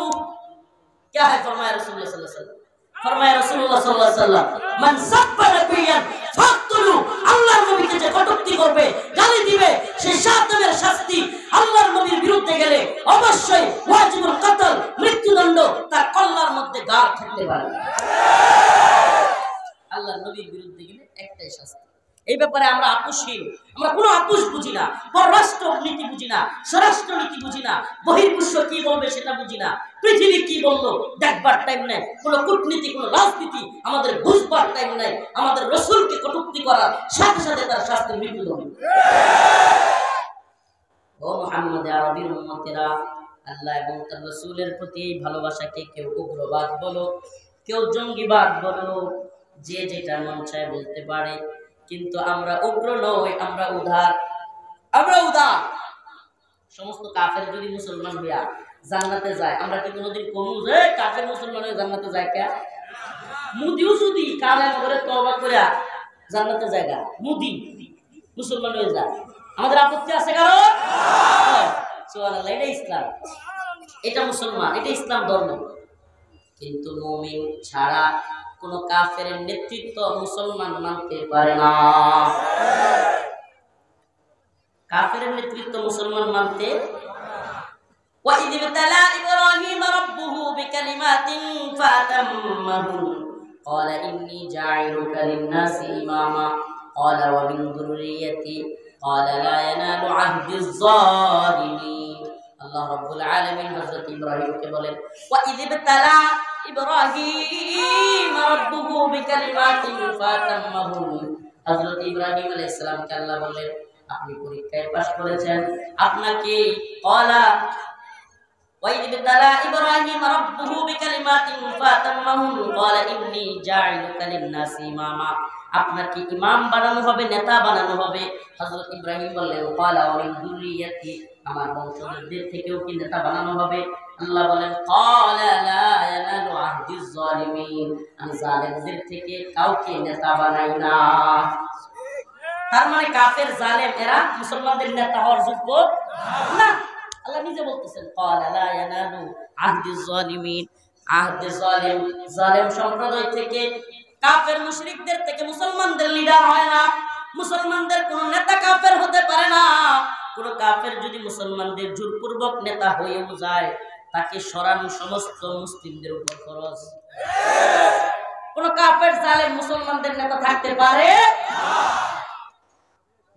क्या है फरमाया रसूलुल्लाह सल्लल्लाहु अलैहि वसल्लम? फरमाया रसूलुल्लाह सल्लल्लाहु अलैहि वसल्लम, मान सब्बा नबिय्यान फाकतुलु। আল্লাহর নবীকে যে কটূক্তি করবে, গালি দিবে, সে শাস্তির শাস্তি আল্লাহর নবীর বিরুদ্ধে গেলে অবশ্যই ওয়াজিবুল কতল, মৃত্যুদণ্ড তার কল্লার মধ্যে গাড় থাকতে পারে। আল্লাহর নবীর বিরুদ্ধে গেলে একটাই শাস্তি। এই ব্যাপারে আমরা আপোষহীন, আমরা কোনো আপোষ বুঝি না, পররাষ্ট্র নীতি বুঝি না, স্বরাষ্ট্র নীতি বুঝি না, বহির্বিশ্ব কি বলবে সেটা বুঝি না, পৃথিবী কি বললো দেখবার টাইম নাই, কোনো কূটনীতি, কোনো রাজনীতি আমাদের বুঝবার টাইম নাই। আমাদের রাসূলকে কটূক্তি করার সাথে সাথে তার শাস্তির মৃত্যুদণ্ড। ও মুহাম্মদ আরবির উম্মতেরা, আল্লাহ এবং তার রাসূলের প্রতি এই ভালোবাসাকে কেউ উগ্রবাদ বলো, কেউ জঙ্গিবাদ বলো, যে যেটা মন চায় বলতে পারে, কিন্তু আমরা উগ্র নই, আমরা উদার। আমরা উদার। সমস্ত কাফের যদি মুসলমান হইয়া জান্নাতে যায়, আমরা কি কোনোদিন কমু যে কাফের মুসলমান হয়ে জান্নাতে যায়? কে মুদিও যদি কালে করে তওবা করে জান্নাতে জায়গা, মুদি মুসলমান হয়ে যায়, আমাদের আপত্তি আছে কারো? সুবহানাল্লাহ, এটা ইসলাম, এটা মুসলমান, এটা ইসলাম ধর্ম। কিন্তু মুমিন ছাড়া কোন কাফের নেতৃত্ব মুসলমান মানতে পারে না। কাফের নেতৃত্ব মুসলমান মানতে। وَإِذِ ابْتَلَى إِبْرَاهِيمَ رَبُّهُ بِكَلِمَاتٍ فَأَتَمَّهُنَّ قَالَ إِنِّي جَاعِلُكَ لِلنَّاسِ إِمَامًا قَالَ وَمِنْ ذُرِّيَّتِي قَالَ لَا يَنَالُ عَهْدِي الظَّالِمِينَ। আল্লাহ রাব্বুল আলামিন হযরত ইব্রাহিমকে বলেন, وَإِذِ ابْتَلَى إِبْرَاهِيمَ رَبُّهُ بِكَلِمَاتٍ فَأَتَمَّهُنَّ। হযরত ইব্রাহিম আলাইহিস সালামকে আল্লাহ বলেন, আপনি পরীক্ষায় পাস করেছেন, আপনাকে ক্বালা ওয়াইদ বিতালা ইব্রাহিম রাব্বুহু বিকালিমাতিন ফাতাম্মাহুন ক্বালা ইন্নী জাইলুকা লিন-নাসি ইমামা। আপনাকে ইমাম বানানো হবে, নেতা বানানো হবে। হযরত ইব্রাহিম বললেন, ক্বালা ওয়া মিন যুররিয়াতি, আমার বংশধরদের থেকেও কি নেতা বানানো হবে? আল্লাহ বলেন, ক্বালা লা ইয়ানালু আহদিজ জালিমিন, আমি জালেমদের থেকে কাউকে নেতা বানাই না। তার মানে কাফের জালেম এরা মুসলমানদের নেতা হওয়ার যোগ্য না। আল্লাহ নিজে বলতেছেন, ক্বালা লা ইয়ানালু আহদিজ জালিমিন, আহদে জালিম, জালেম সম্প্রদায় থেকে, কাফের মুশরিকদের থেকে মুসলমানদের লিডার হয় না। মুসলমানদের কোন নেতা কাফের হতে পারে না। কোন কাফের যদি মুসলমানদের জোরপূর্বক নেতা হয়েও যায়, তাকে সরানো সমস্ত মুসলিমদের উপর ফরজ। কোন কাফের জালেম মুসলমানদের নেতা থাকতে পারে না।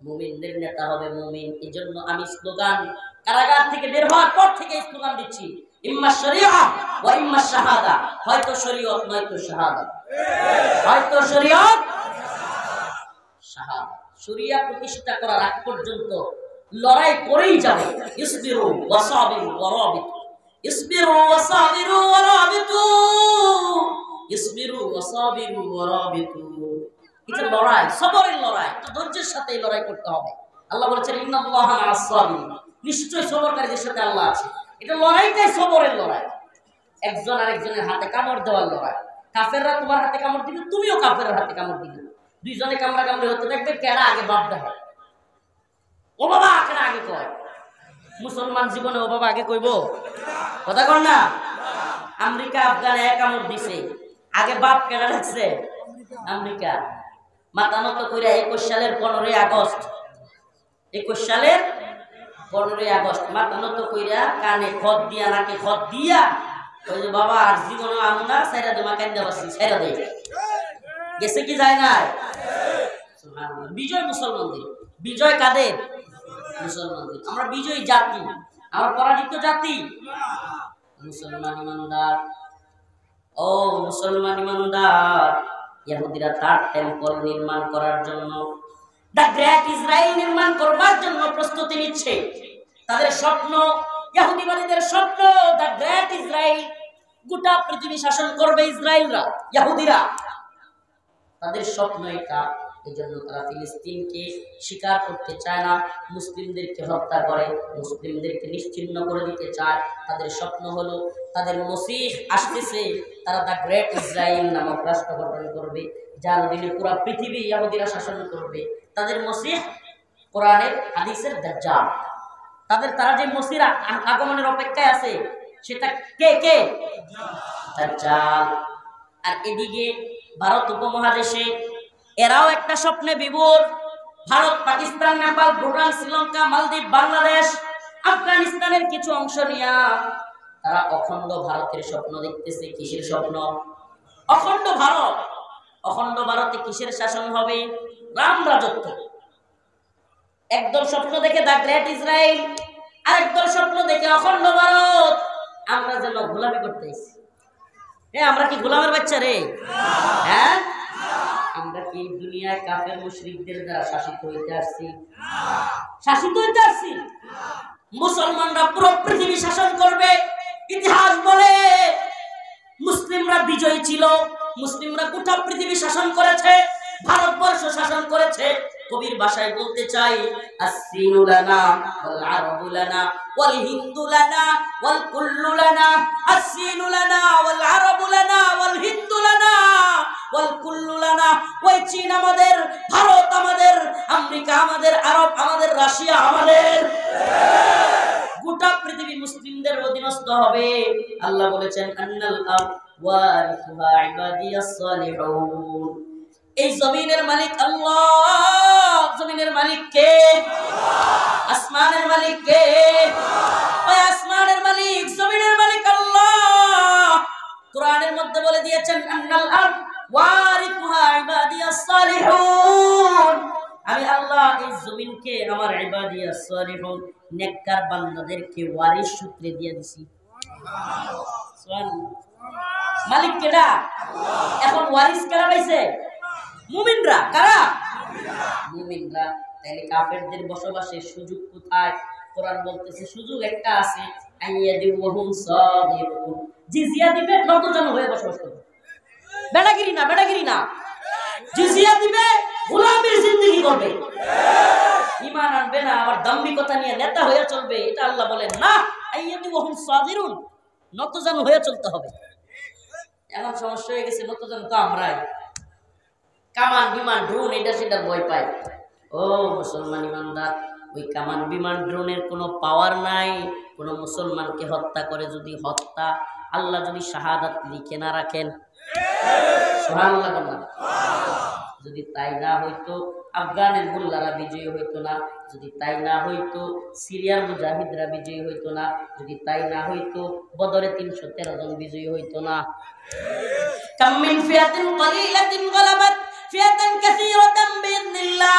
মুমিনদের নেতা হবে মুমিন। এজন্য আমি স্লোগান কারাগার থেকে বের হওয়ার পর থেকে স্লোগান দিচ্ছি, ইম্মা শরিয়া ওয়া ইম্মা শাহাদা, হয়তো শরীয়ত নয়তো শাহাদাত, হয়তো শরীয়ত শাহাদাত। শরিয়া প্রতিষ্ঠা করার আগ পর্যন্ত লড়াই করেই যাবে। ইসবিরু ওয়া সাবিরু ওয়া রাবিতু, ইসবিরু ওয়া সাবিরু ওয়া রাবিতু, ইসবিরু ওয়া সাবিরু ওয়া রাবিতু। এটা লড়াই, সবরের লড়াই, তো ধৈর্যের সাথে লড়াই করতে হবে। আল্লাহ বলেছেন, ইন্নাল্লাহা মা'আস সাবিরিন, নিশ্চয়ই সবরকারীদের সাথে আল্লাহ আছে। এটা লড়াইটাই সবরের লড়াই, একজন আরেকজনের হাতে কামড় দেওয়ার লড়াই। কাফেররা তোমার হাতে কামড় দিবে, তুমিও কাফেরের হাতে কামড় দিবে। দুইজনে কামড়াকামড়ি হতে থাকবে, কেডা আগে বাপ দেয়, ও বাবা কেডা আগে কয়। মুসলমান জীবনে ও বাবা আগে কইব? কথা কর না। আমেরিকা আফগানে এক কামড় দিছে, আগে বাপ কেডা রাখছে? আমেরিকা। মাথা নত কইরা 21 সালের 15 আগস্ট, 21 সালের 15 আগস্ট মাথা নত কইরা কানে খত দিয়া, নাকে খত দিয়া, ওই যে বাবা আর জীবনে আমনা সাইরা দে মাকান দেওয়াছি, সাইরা দে গেছে কি যায় না? সুবহানাল্লাহ। বিজয় মুসলমানদের। বিজয় কাদের? মুসলমানদের। আমরা বিজয়ী জাতি, আমরা পরাজিত জাতি। মুসলমান ইমানদার, ও মুসলমান ইমানদার, ইহুদিরা তার টেম্পল নির্মাণ করার জন্য, দ্য গ্রেট ইসরায়েল নির্মাণ করবার জন্য প্রস্তুতি নিচ্ছে। তাদের স্বপ্ন, ইহুদিবাদীদের স্বপ্ন, দ্য গ্রেট ইসরায়েল, গোটা পৃথিবী শাসন করবে ইসরায়েলরা, ইহুদিরা, তাদের স্বপ্ন এটা। এই জন্য তারা ফিলিস্তিনকে স্বীকার করতে চায় না, মুসলিমদেরকে হত্যা করে, মুসলিমদেরকে নিশ্চিহ্ন করে দিতে চায়। তাদের স্বপ্ন হলো তাদের মসিহ আসতেছে, তারা দ্য গ্রেট ইসরায়েল নামক রাষ্ট্র গঠন করবে, যার অধীনে পুরো পৃথিবী ইহুদিরা শাসন করবে। তাদের মসিহ কোরআনের হাদিসের দাজ্জাল। তারা যে মসির আগমনের অপেক্ষায় আছে, সেটা কে? কে? দাজ্জাল। আর এদিকে ভারত উপমহাদেশে এরাও একটা স্বপ্নে বিভোর। ভারত, পাকিস্তান, নেপাল, ভুটান, শ্রীলঙ্কা, মালদ্বীপ, বাংলাদেশ, আফগানিস্তানের কিছু অংশ নিয়ে তারা অখণ্ড ভারতের স্বপ্ন দেখতেছে। কিসের স্বপ্ন? অখণ্ড ভারত। অখণ্ড ভারতে কিসের শাসন হবে? রাম রাজত্ব। একদল স্বপ্ন দেখে দ্য গ্রেট ইসরায়েল, আরেকদল স্বপ্ন দেখে অখণ্ড ভারত। আমরা যেন গোলামি করতেছি। আমরা কি গোলামের বাচ্চা রে? হ্যাঁ, আমরা কি দুনিয়ায় কাফের মুশরিকদের দ্বারা শাসিত হইতে আসছি? শাসিত হইতে আসছি? মুসলমানরা পুরো পৃথিবী শাসন করবে। ইতিহাস বলে মুসলিমরা বিজয়ী ছিল, মুসলিমরা গোটা পৃথিবী শাসন করেছে, ভারতবর্ষ শাসন করেছে। কবির ভাষায় বলতে চাই, আসসিনু লানা ওয়াল আরবু লানা ওয়াল হিন্দু লানা ওয়াল কুল্লু লানা, আসসিনু লানা ওয়াল আরবু লানা ওয়াল হিন্দু লানা ওয়াল কুল্লু লানা। ওই চীন আমাদের, ভারত আমাদের, আমেরিকা আমাদের, আরব আমাদের, রাশিয়া আমাদের, গোটা পৃথিবী মুসলিমদের অধীনস্থ হবে। আল্লাহ বলেছেন, আন্নাল আরদ ওয়ারিসুহা ইবাদিয়াস সালিহুন। এই জমিনের মালিক আল্লাহ। জমিনের মালিক কে? আসমানের মালিক কে? ওই আসমানের মালিক, জমিনের মালিক আল্লাহ। কোরআনের মধ্যে বলে দিয়েছেন, আন্নাল আরদ ওয়ারিসুহা ইবাদিয়াস সালিহুন। আমি আল্লাহ এই জমিনকে আমার ইবাদিয়াস সালিহুন নেককার বান্দাদেরকে ওয়ারিস সূত্রে দিয়ে দিছি। সুবহানাল্লাহ। মালিক কেডা? এখন ওয়ারিস কেডা পাইছে? মুমিনরা। কারা? মুমিনরা। তাহলে কাফেরদের বসবাসের সুযোগ কোথায়? কোরআন বলতেছে সুযোগ একটা আছে, আইয়াদিহুম সাদিরুন। জিজিয়া দিবে, নতজন হয়ে বসবাস করবে। বেড়াগিরি না, বেড়াগিরি না। জিজিয়া দিবে, গোলামীর জিন্দেগি করবে। ঈমান আনবে না, আবার দাম্ভিকতা নিয়ে নেতা হয়ে চলবে। এটা আল্লাহ বলেন না, আইয়াদিহুম সাদিরুন, নতজন হয়ে চলতে হবে। এখন সমস্যা হয়ে গেছে, নতজন তো আমরাই। কামান বিমান ড্রোন এটা সেটা ভয় পায়। ও মুসলমান ইমানদার, ওই কামান বিমান ড্রোনের কোনো পাওয়ার নাই। কোনো মুসলমানকে হত্যা করে যদি হত্যা, আল্লাহ যদি শাহাদাত লিখে না রাখেন, সুবহানাল্লাহ বলেন। যদি তাই না হইতো আফগানের মুল্লারা বিজয়ী হইতো না, যদি তাই না হইতো সিরিয়ার মুজাহিদরা বিজয়ী হইতো না, যদি তাই না হইতো বদরে 313 জন বিজয়ী হইতো না। কাম মিন ফিয়াতিন ক্বালিলাতিন গালাবাত ফিয়াতান কাসীরাতান বিইذنিল্লাহ।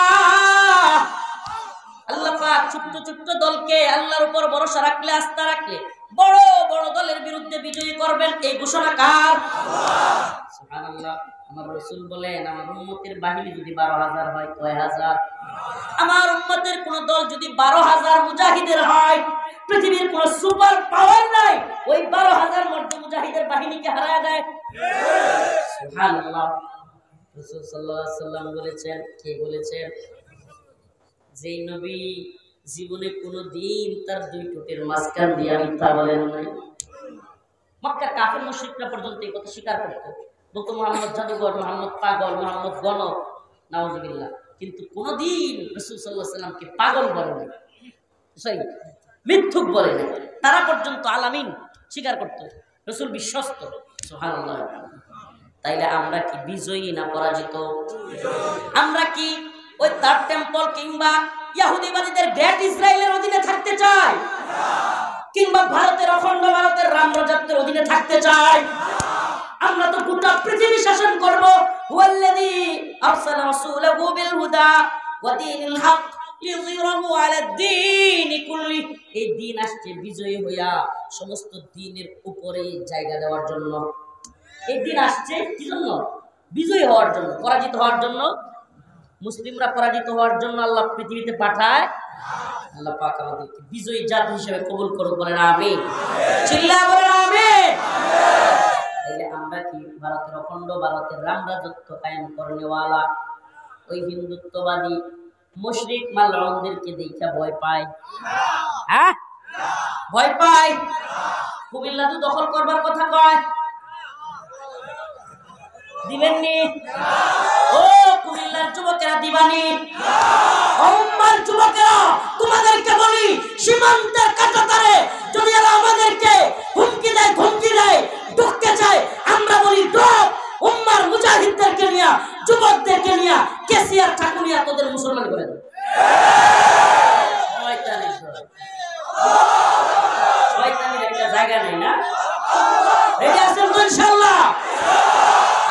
আল্লাহ পাক ছোট্ট ছোট্ট দলকে আল্লাহর উপর ভরসা রাখলে, আস্থা রাখলে বড় বড় দলের বিরুদ্ধে বিজয়ী করবেন। এই ঘোষণা কার? আল্লাহ। সুবহানাল্লাহ। আমার রাসূল বলেন, আমার উম্মতের বাহিনী যদি 12,000 হয়, কয় হাজার? আমার উম্মতের কোন দল যদি 12,000 মুজাহিদের হয়, পৃথিবীর কোন সুপার পাওয়ার নাই ওই 12,000 মর্দে মুজাহিদের বাহিনীকে হারায় দেয়। সুবহানাল্লাহ। রাসূল সাল্লাল্লাহু আলাইহি ওয়াসাল্লাম বলেছেন, কে বলেছেন? যেই নবী জীবনে কোনদিন তার দুই ঠোঁটের মাঝখান দিয়ে মিথ্যা বলেন নাই। মক্কার কাফের মুশরিকরা পর্যন্ত এই কথা স্বীকার করত, বলতো মুহাম্মদ জাদুঘর, মুহাম্মদ পাগল, মুহাম্মদ গণক, নাউজুবিল্লাহ। কিন্তু কোনদিন রাসূল সাল্লাল্লাহু আলাইহি ওয়াসাল্লামকে পাগল বলে নাই, সরি মিথ্যুক বলে নাই। তারা পর্যন্ত আলামিন স্বীকার করত, রাসূল বিশ্বস্ত। সুবহানাল্লাহ। তাইলে আমরা কি বিজয়ী না পরাজিত? আমরা কি ওই থার্ড টেম্পল কিংবা ইহুদিবাদীদের গ্রেট ইসরায়েলের অধীনে থাকতে চাই, কিংবা ভারতের অখণ্ড ভারতের রাম রাজত্বের অধীনে থাকতে চাই? আমরা তো গোটা পৃথিবী শাসন করব। হুয়াল্লাযী আরসালা রাসূলাহু বিল হুদা ওয়া দীনিল হক লিযহিরাহু আলাদ দীনি কুল্লি। এই দিন আসছে বিজয়ী হইয়া সমস্ত দ্বীনের উপরে জায়গা দেওয়ার জন্য। এই দিন আসছে কি জন্য? বিজয়ী হওয়ার জন্য, পরাজিত হওয়ার জন্য। মুসলিমরা পরাজিত হওয়ার জন্য আল্লাহ পৃথিবীতে পাঠায়। আল্লাহ পাক আমাদেরকে বিজয়ী জাতি হিসেবে কবুল করুক, বলেন আমিন। চিল্লায়া বলেন আমিন। তাইলে আমরা কি ভারতের অখণ্ড ভারতের রাম রাজত্ব কায়েম করনেওয়ালা ওই হিন্দুত্ববাদী মুশরিক মালউনদেরকে দেখা ভয় পায়? হ্যাঁ, ভয় পায়। কুমিল্লা তো দখল করবার কথা কয়, দিবেননি? ও কুমিল্লার যুবকেরা দিবানি? আমার যুবকেরা তোমাদেরকে বলি, সীমান্তের কাঁটাতারে যদি এরা আমাদেরকে হুমকি দেয়, ধমকি দেয়, ঢুকতে চায়, আমরা বলি ঢোক। উম্মার মুজাহিদদেরকে নিয়ে, যুবকদেরকে নিয়ে কেসিয়ার ঠাকুরিয়া তোদের মুসলমান করে দেয়। শয়তানের একটা জায়গা নেই না? রেডি আছেন তো ইনশাআল্লাহ?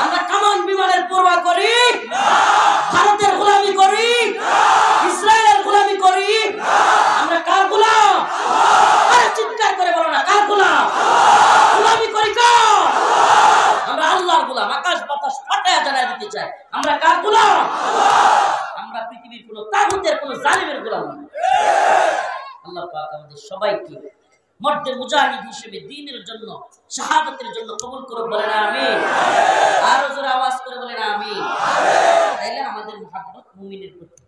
আমরা কামান বিমানের পরোয়া করি? ভারতের গোলামি করি? ইসরায়েলের গোলামি করি? আমরা কার গোলাম? আরে চিৎকার করে বলো না, কার গোলাম? গোলামি করি কার? আমরা আল্লাহর গোলাম। আকাশ বাতাস ফাটায় জানাই দিতে চাই, আমরা কার গোলাম? আমরা পৃথিবীর কোন তাগুতের, কোন জালিমের গোলাম না। আল্লাহ পাক আমাদের আমাদের সবাইকে মর্দের মুজাহিদ হিসেবে দ্বীনের জন্য শাহাদাতের জন্য কবুল করে বলেন আমিন। আরো জোরে আওয়াজ করে বলেন আমিন। তাইলে আমাদের মুহাব্বত মুমিনের প্রতি,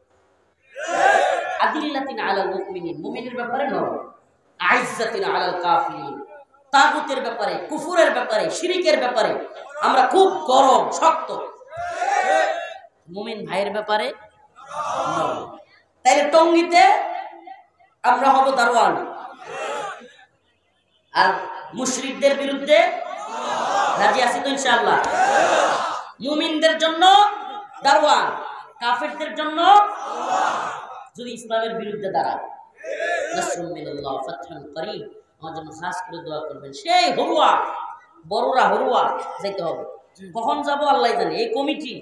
আদিল্লাতিন আলাল মুমিনিন, মুমিনের ব্যাপারে নরম, আইজ্জাতিন আলাল কাফিরিন, তাগুতের ব্যাপারে, কুফুরের ব্যাপারে, শিরিকের ব্যাপারে আমরা খুব গরম শক্ত, মুমিন ভাইয়ের ব্যাপারে নরম। তাইলে টঙ্গিতে আমরা হব দারওয়ান, আর মুশরিকদের বিরুদ্ধে রাজি আছি তো ইনশাআল্লাহ। মুমিনদের জন্য দারওয়ান, কাফেরদের জন্য যদি ইসলামের বিরুদ্ধে দাঁড়ায়, নাসরুম মিনাল্লাহ ফাতহুন করিম, আমার জন্য খাস করে দোয়া করবেন। সেই হরুয়া বড়রা হরুয়া যেতে হবে। কখন যাব আল্লাহ জানে। এই কমিটি,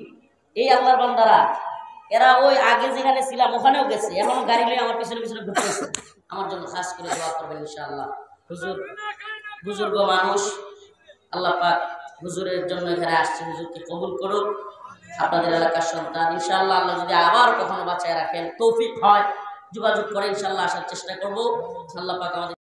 এই আল্লাহর বান্দারা, এরা ওই আগে যেখানে ছিলাম ওখানেও গেছে, এখন গাড়ি নিয়ে আমার পিছনে পিছনে ঘুরতেছে। আমার জন্য খাস করে দোয়া করবেন ইনশাআল্লাহ। হুজুর বুজুর্গ মানুষ, আল্লাহ পাক হুজুরের জন্য এখানে আসছে, হুজুরকে কবুল করুক। আপনাদের এলাকার সন্তান ইনশাআল্লাহ, আল্লাহ যদি আবার কখনো বাঁচায় রাখেন, তৌফিক হয়, যোগাযোগ করে ইনশাআল্লাহ আসার চেষ্টা করবো। আল্লাহ পাক আমাদের